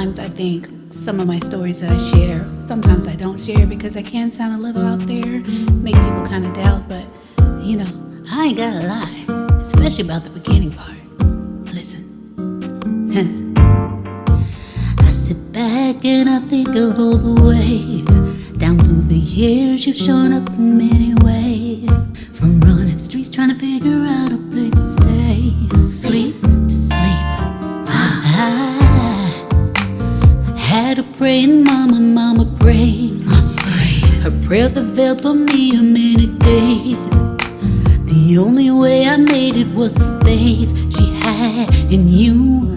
sometimes I think some of my stories that I share, sometimes I don't share because I can sound a little out there, make people kind of doubt, but I ain't gotta lie, especially about the beginning part. Listen. I sit back and I think of all the ways, down through the years you've shown up in many ways. From running streets trying to figure out a place to stay, sleep to sleep. I had a praying mama prayed. Her prayers availed for me a many days. The only way I made it was the faith she had in you.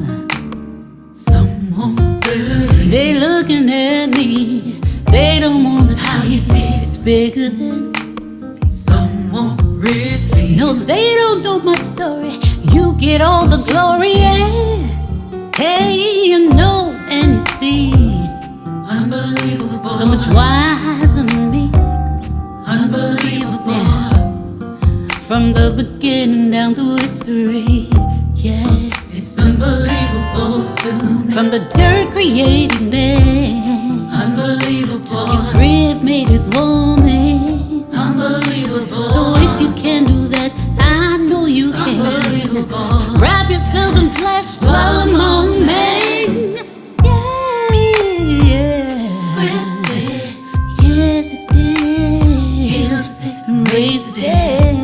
Someone better. They looking at me, they don't want to see it's bigger than someone really. No, they don't know my story. You get all the glory, yeah. Hey, you know and you see. Unbelievable. So much wiser than me. Unbelievable. Yeah. From the beginning down through history, yeah. It's unbelievable to me. From the dirt created man. Unbelievable. Took his rib, made his woman. Unbelievable. So if you can do that, I know you can. Unbelievable. Wrap yourself in flesh, dwell among men. Yes, it did. Heal sick and raise the dead.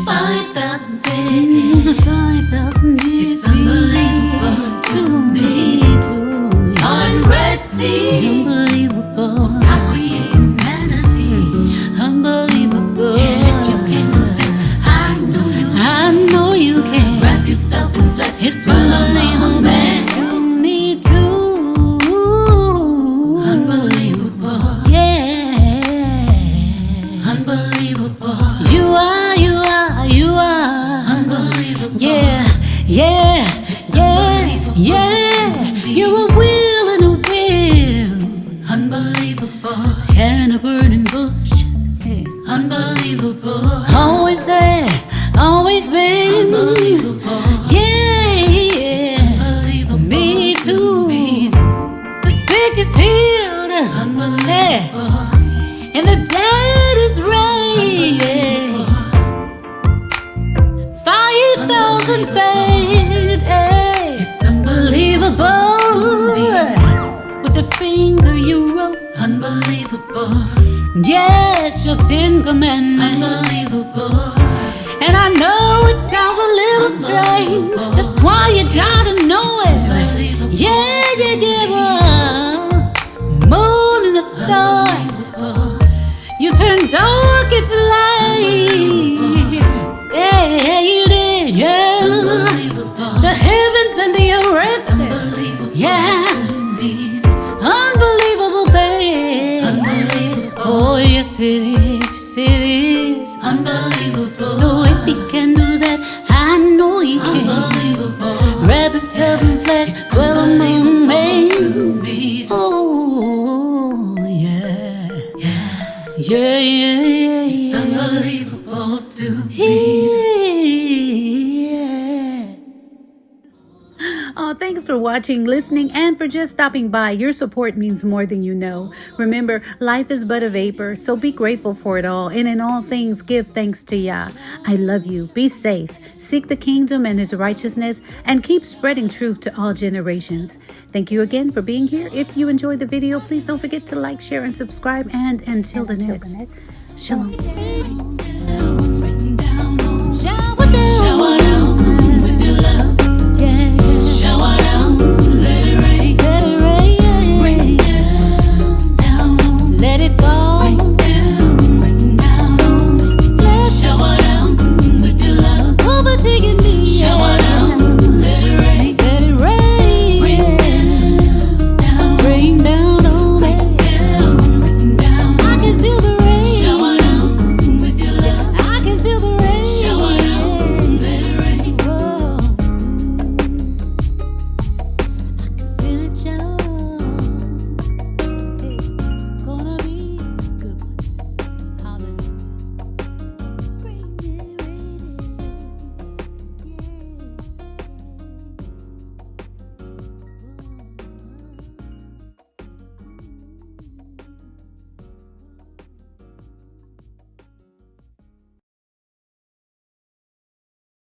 5,000 days. 5,000 years. It's unbelievable to me. On Red Sea. Unbelievable. Humanity. Unbelievable. Yeah, you can do that. I know you can. Wrap yourself in flesh. It's unbelievable, man. To me too. Unbelievable. Yeah. Unbelievable. You are. Unbelievable. Yeah. You a will and a will. Unbelievable. And a burning bush. Yeah. Unbelievable. Always there, always been. Unbelievable. Yeah. Unbelievable. Me too. The sick is healed. Unbelievable. And the dead is raised. 5,000 faith. It's unbelievable. With a finger you wrote. Unbelievable. Yes, your 10 commandments. Unbelievable. And I know it sounds a little strange. That's why you gotta know it. Yeah. Moon and the stars. You turned dark into light. Yeah, you did. Yeah. The heavens and the earth. Yeah. Unbelievable thing. Oh, yes it is. Yes it is. Unbelievable. So if you can do that, I know you can. Unbelievable. Wrap yourself in flesh, dwell among men. Oh, yeah. It's unbelievable to me. Oh, thanks for watching, listening, and for just stopping by. Your support means more than you know. Remember, life is but a vapor, so be grateful for it all. And in all things, give thanks to Yah. I love you. Be safe. Seek the kingdom and his righteousness, and keep spreading truth to all generations. Thank you again for being here. If you enjoyed the video, please don't forget to like, share, and subscribe. And until the next, shalom. Shower down with your love. Yeah. Shower down.